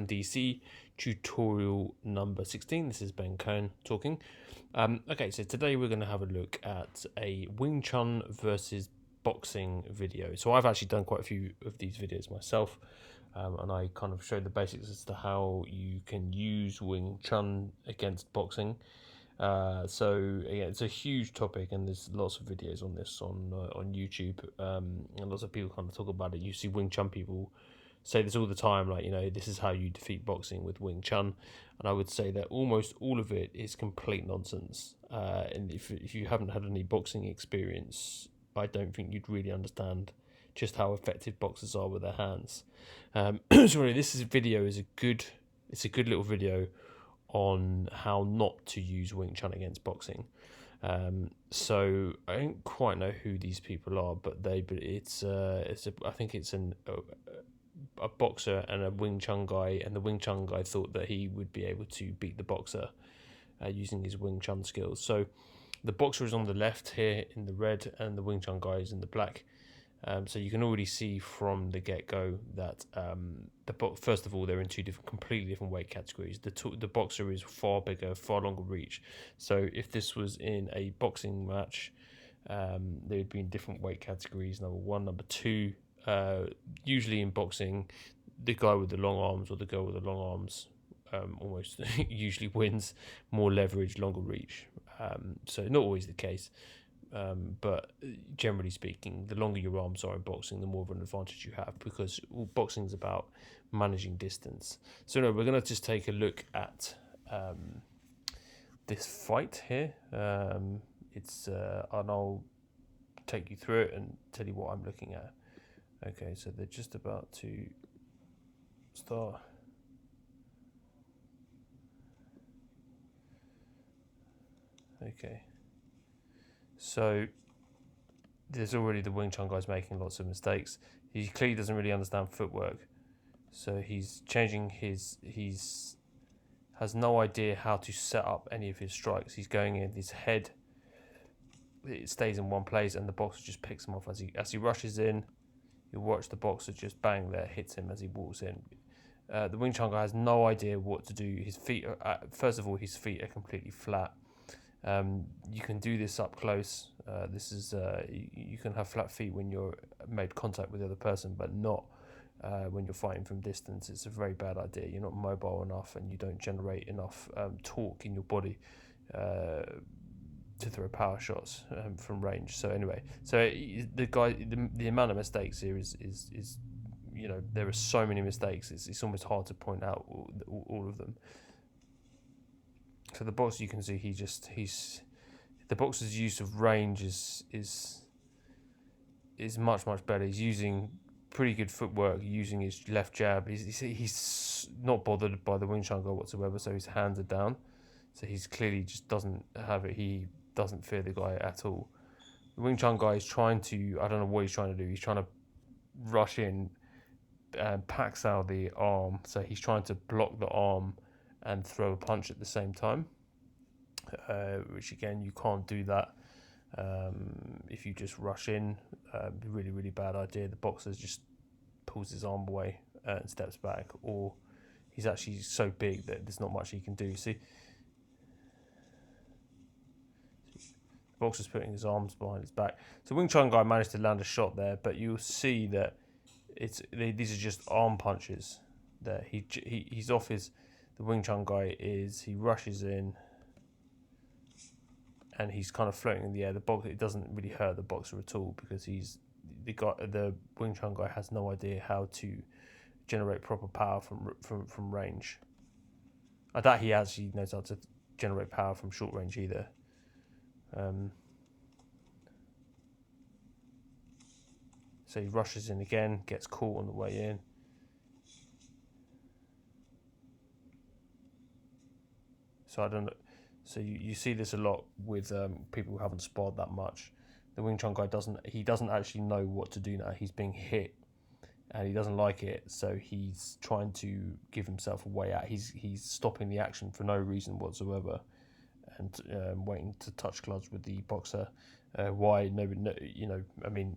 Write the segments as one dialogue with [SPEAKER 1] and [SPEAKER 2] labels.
[SPEAKER 1] DC tutorial number 16. This is Ben Cohen talking. Okay, so today we're going to have a look at a Wing Chun versus boxing video. So I've actually done quite a few of these videos myself, and I kind of showed the basics as to how you can use Wing Chun against boxing. So yeah, it's a huge topic, and there's lots of videos on this on YouTube, and lots of people kind of talk about it. You see Wing Chun people say this all the time, like, you know, this is how you defeat boxing with Wing Chun, and I would say that almost all of it is complete nonsense. And if you haven't had any boxing experience, I don't think you'd really understand just how effective boxers are with their hands. Sorry, video is it's a good little video on how not to use Wing Chun against boxing. So I don't quite know who these people are, but I think it's a boxer and a Wing Chun guy, and the Wing Chun guy thought that he would be able to beat the boxer using his Wing Chun skills. So the boxer is on the left here in the red, and the Wing Chun guy is in the black. So you can already see from the get-go that first of all, they're in completely different weight categories. The boxer is far bigger, far longer reach. So if this was in a boxing match, they would be in different weight categories. Number one, number two. Usually in boxing, the guy with the long arms or the girl with the long arms almost usually wins. More leverage, longer reach. So not always the case. But generally speaking, the longer your arms are in boxing, the more of an advantage you have, because boxing is about managing distance. So no, we're going to just take a look at this fight here. And I'll take you through it and tell you what I'm looking at. Okay, so they're just about to start. Okay. So there's already the Wing Chun guy's making lots of mistakes. He clearly doesn't really understand footwork. So he's changing has no idea how to set up any of his strikes. He's going in, his head, it stays in one place, and the boxer just picks him off as he rushes in. You watch the boxer just bang there, hits him as he walks in. The Wing Chun guy has no idea what to do. His feet first of all, his feet are completely flat. You can do this up close. You can have flat feet when you're made contact with the other person, but not when you're fighting from distance. It's a very bad idea. You're not mobile enough, and you don't generate enough torque in your body to throw power shots from range. So anyway, the amount of mistakes here is you know, there are so many mistakes. It's almost hard to point out all of them. For the boxer, you can see the boxer's use of range is much better. He's using pretty good footwork, using his left jab. He's not bothered by the Wing Chun guy whatsoever. So his hands are down. So he's clearly just doesn't have it. He doesn't fear the guy at all. The Wing Chun guy is trying to, I don't know what he's trying to do. He's trying to rush in and packs out the arm. So he's trying to block the arm and throw a punch at the same time, which again, you can't do that if you just rush in. Really bad idea. The boxer just pulls his arm away and steps back, or he's actually so big that there's not much he can do. See, the boxer's putting his arms behind his back. So Wing Chun guy managed to land a shot there, but you'll see that these are just arm punches. There, he's off his. The Wing Chun guy he rushes in, and he's kind of floating in the air. It doesn't really hurt the boxer at all, because the Wing Chun guy has no idea how to generate proper power from range. I doubt he actually knows how to generate power from short range either. So he rushes in again, gets caught on the way in. So I don't know. So you see this a lot with people who haven't sparred that much. The Wing Chun guy doesn't actually know what to do now. He's being hit, and he doesn't like it. So he's trying to give himself a way out. He's stopping the action for no reason whatsoever, and waiting to touch gloves with the boxer. Why? I mean,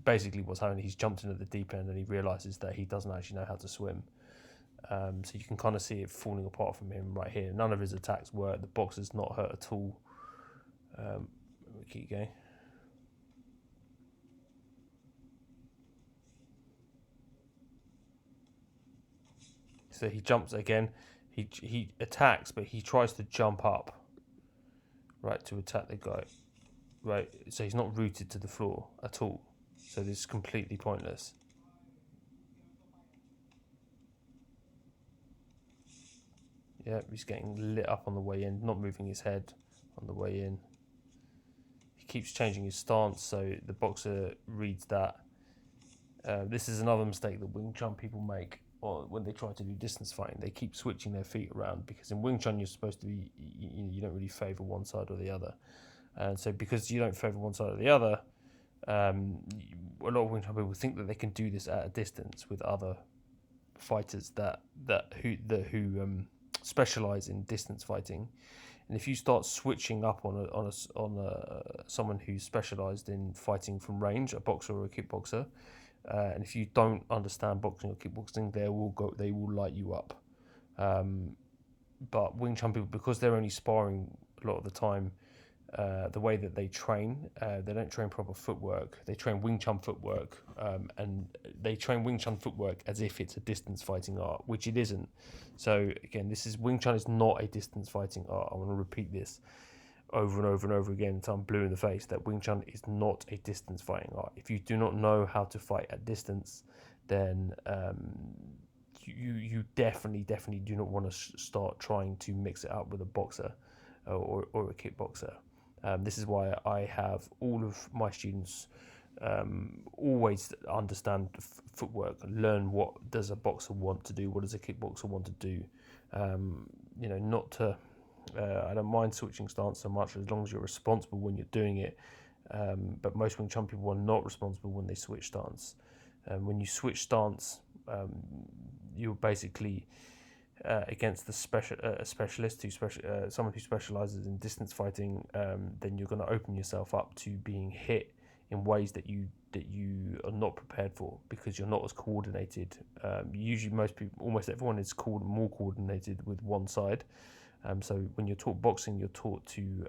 [SPEAKER 1] basically what's happening, he's jumped into the deep end and he realises that he doesn't actually know how to swim. So you can kind of see it falling apart from him right here. None of his attacks work. The boxer's not hurt at all. We keep going. So he jumps again. He attacks, but he tries to jump up, right, to attack the guy. Right, so he's not rooted to the floor at all. So this is completely pointless. Yeah, he's getting lit up on the way in, not moving his head on the way in. He keeps changing his stance, so the boxer reads that. This is another mistake that Wing Chun people make, or when they try to do distance fighting, they keep switching their feet around, because in Wing Chun you're supposed to be, you don't really favour one side or the other. And so because you don't favour one side or the other, a lot of Wing Chun people think that they can do this at a distance with other fighters who specialize in distance fighting. And if you start switching up on someone who's specialized in fighting from range, a boxer or a kickboxer, and if you don't understand boxing or kickboxing, they will light you up. But Wing Chun people, because they're only sparring a lot of the time, the way that they train, they don't train proper footwork. They train Wing Chun footwork, and they train Wing Chun footwork as if it's a distance fighting art, which it isn't. So again, Wing Chun is not a distance fighting art. I want to repeat this over and over and over again until I'm blue in the face, that Wing Chun is not a distance fighting art. If you do not know how to fight at distance, then you definitely do not want to start trying to mix it up with a boxer or a kickboxer. This is why I have all of my students always understand footwork, learn what does a boxer want to do, what does a kickboxer want to do. Not to, I don't mind switching stance so much as long as you're responsible when you're doing it. But most Wing Chun people are not responsible when they switch stance. When you switch stance, you're basically against the specialist someone who specializes in distance fighting. Then you're going to open yourself up to being hit in ways that you are not prepared for, because you're not as coordinated. Usually almost everyone is more coordinated with one side. So when you're taught boxing, you're taught to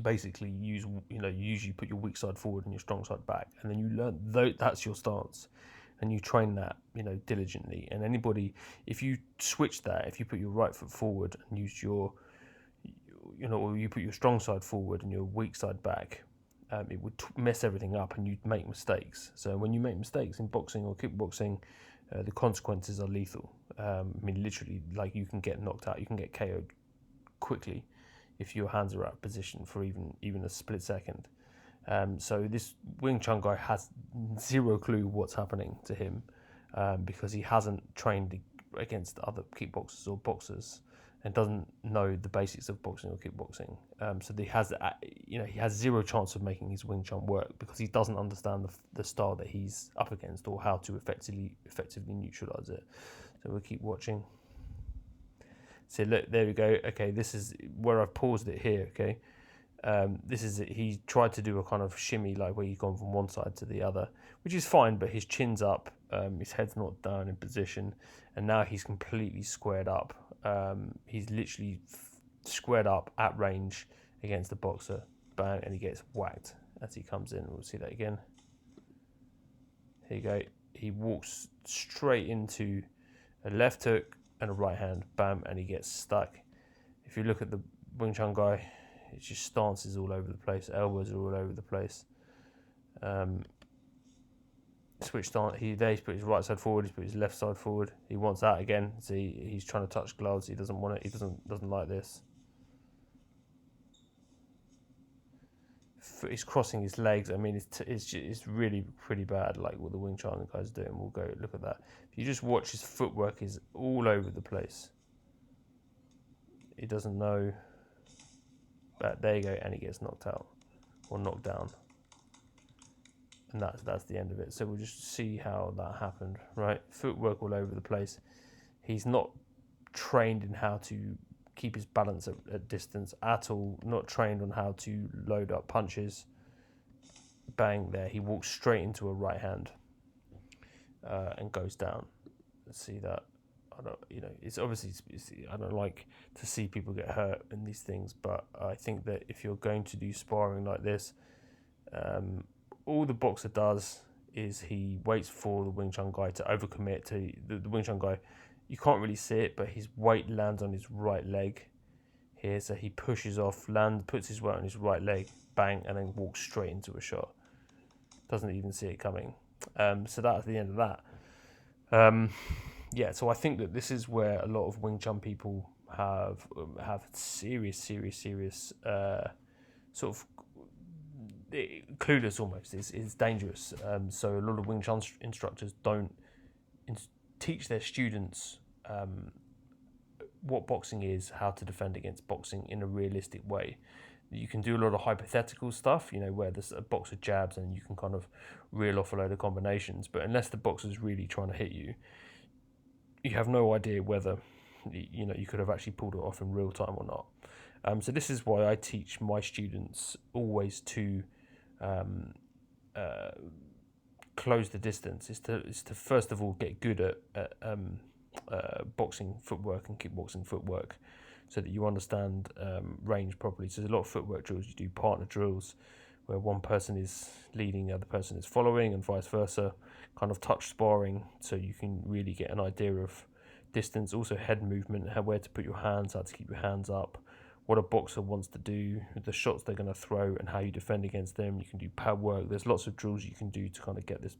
[SPEAKER 1] basically you usually put your weak side forward and your strong side back, and then you learn that's your stance, and you train that diligently. And if you switch that, if you put your right foot forward and use or you put your strong side forward and your weak side back, it would mess everything up and you'd make mistakes. So when you make mistakes in boxing or kickboxing, the consequences are lethal. Literally, like, you can get knocked out, you can get KO'd quickly if your hands are out of position for even a split second. So this Wing Chun guy has zero clue what's happening to him, because he hasn't trained against other kickboxers or boxers and doesn't know the basics of boxing or kickboxing. So he has zero chance of making his Wing Chun work, because he doesn't understand the style that he's up against or how to effectively neutralize it. So we'll keep watching. So look, there we go. Okay, this is where I've paused it here. Okay. He tried to do a kind of shimmy, like where he's gone from one side to the other, which is fine, but his chin's up, his head's not down in position, and now he's completely squared up. He's literally squared up at range against the boxer, bang, and he gets whacked as he comes in. We'll see that again. Here you go. He walks straight into a left hook and a right hand, bam, and he gets stuck. If you look at the Wing Chun guy, it's just stances all over the place, elbows are all over the place. Switch stance. He's put his right side forward. He's put his left side forward. He wants that again. See, he's trying to touch gloves. He doesn't want it. He doesn't like this. He's crossing his legs. I mean, it's really pretty bad, like what the Wing Chun guy's doing. We'll go look at that. If you just watch, his footwork is all over the place. He doesn't know. But there you go, and he gets knocked out or knocked down, and that's the end of it. So we'll just see how that happened. Right, footwork all over the place. He's not trained in how to keep his balance at distance at all. Not trained on how to load up punches. Bang, there he walks straight into a right hand and goes down. Let's see that. I don't, it's obviously, I don't like to see people get hurt in these things, but I think that if you're going to do sparring like this, all the boxer does is he waits for the Wing Chun guy to overcommit to the Wing Chun guy. You can't really see it, but his weight lands on his right leg here, so he pushes off, puts his weight on his right leg, bang, and then walks straight into a shot. Doesn't even see it coming. So that's the end of that. So I think that this is where a lot of Wing Chun people have serious sort of clueless almost. It's dangerous. So a lot of Wing Chun instructors don't teach their students what boxing is, how to defend against boxing in a realistic way. You can do a lot of hypothetical stuff, where there's a boxer jabs and you can kind of reel off a load of combinations. But unless the boxer's really trying to hit you, you have no idea whether you could have actually pulled it off in real time or not. So this is why I teach my students always to close the distance. Is to first of all get good at boxing footwork and kickboxing footwork, so that you understand range properly. So there's a lot of footwork drills. You do partner drills where one person is leading, the other person is following, and vice versa. Kind of touch sparring, so you can really get an idea of distance. Also head movement, where to put your hands, how to keep your hands up, what a boxer wants to do, the shots they're going to throw, and how you defend against them. You can do pad work. There's lots of drills you can do to kind of get this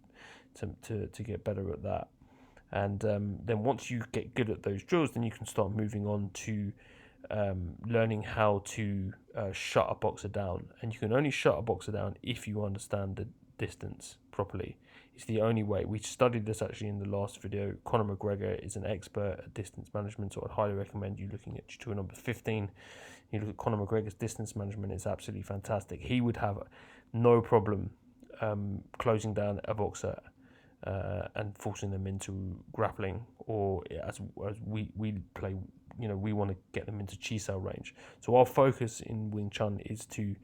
[SPEAKER 1] to get better at that. And then once you get good at those drills, then you can start moving on to learning how to shut a boxer down. And you can only shut a boxer down if you understand the distance properly. It's the only way. We studied this actually in the last video. Conor McGregor is an expert at distance management, so I'd highly recommend you looking at tutorial number 15. You look at Conor McGregor's distance management, it's absolutely fantastic. He would have no problem closing down a boxer and forcing them into grappling, or as we play, we want to get them into chi sao range. So our focus in Wing Chun is to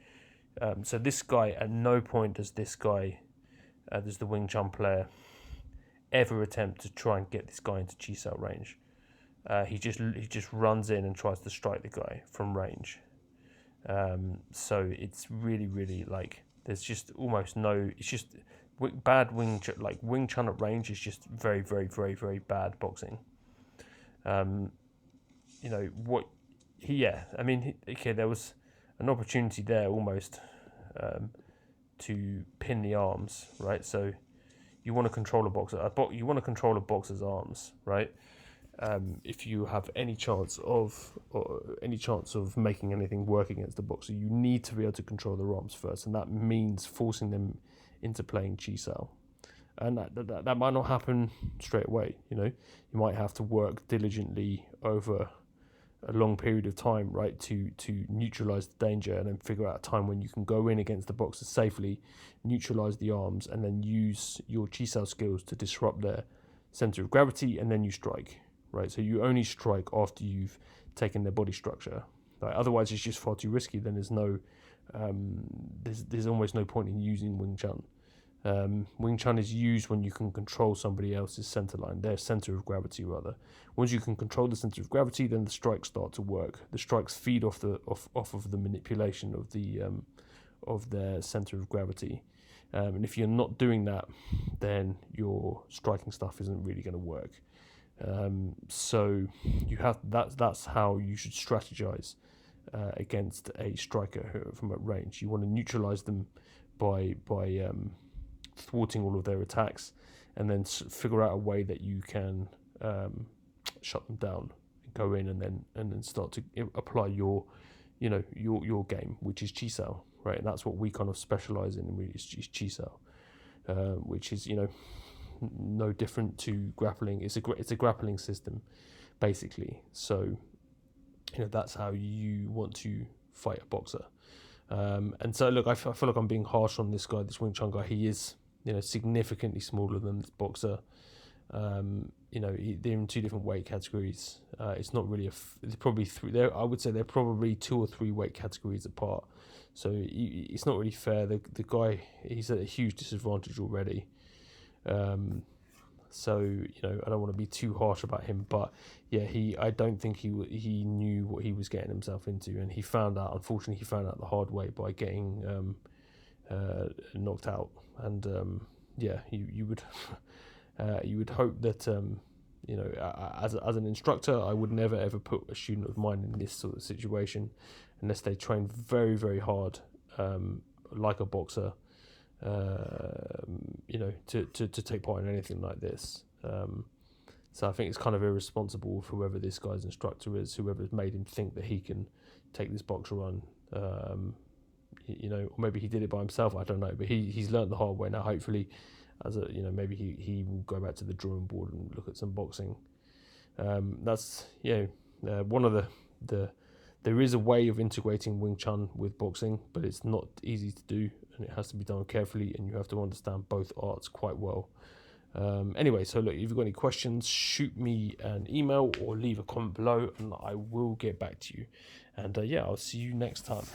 [SPEAKER 1] so this guy, at no point does this guy does the Wing Chun player ever attempt to try and get this guy into chi sao range. He just runs in and tries to strike the guy from range. So it's really like there's just almost no. It's just bad Wing Chun. Like Wing Chun at range is just very bad boxing. There was an opportunity there almost to pin the arms, right? So you want to control a boxer. You want to control a boxer's arms, right? If you have any chance of making anything work against the boxer, you need to be able to control their arms first, and that means forcing them into playing chi sao. And that might not happen straight away. You might have to work diligently over a long period of time, right, to neutralize the danger, and then figure out a time when you can go in against the boxer safely, neutralize the arms, and then use your chi sao skills to disrupt their center of gravity, and then you strike, right? So you only strike after you've taken their body structure. Right? Otherwise, it's just far too risky. Then there's almost no point in using Wing Chun. Wing Chun is used when you can control somebody else's center line, their center of gravity rather. Once you can control the center of gravity, then the strikes start to work. The strikes feed off of the manipulation of their center of gravity. And if you're not doing that, then your striking stuff isn't really going to work. So that's how you should strategize against a striker from at range. You want to neutralize them by thwarting all of their attacks, and then figure out a way that you can shut them down, go in, and then start to apply your game, which is chi sao, right? And that's what we kind of specialize in, really, is chi sao, which is no different to grappling. It's a grappling system, basically. So that's how you want to fight a boxer. And so look, I feel like I'm being harsh on this guy, this Wing Chun guy. He is significantly smaller than this boxer. They're in two different weight categories. It's not really it's probably three. I would say they're probably 2 or 3 weight categories apart. So it's not really fair. The guy, he's at a huge disadvantage already. So I don't want to be too harsh about him, but yeah, I don't think he knew what he was getting himself into, and he found out. Unfortunately, he found out the hard way by getting knocked out. And yeah, you would you would hope that as an instructor, I would never ever put a student of mine in this sort of situation unless they train very, very hard, like a boxer. To take part in anything like this. So I think it's kind of irresponsible of whoever this guy's instructor is, whoever's made him think that he can take this boxer on. Or maybe he did it by himself. I don't know, but he's learned the hard way now. Hopefully, maybe he will go back to the drawing board and look at some boxing. That's one of the there is a way of integrating Wing Chun with boxing, but it's not easy to do, and it has to be done carefully, and you have to understand both arts quite well. Anyway, so look, if you've got any questions, shoot me an email or leave a comment below, and I will get back to you. And I'll see you next time.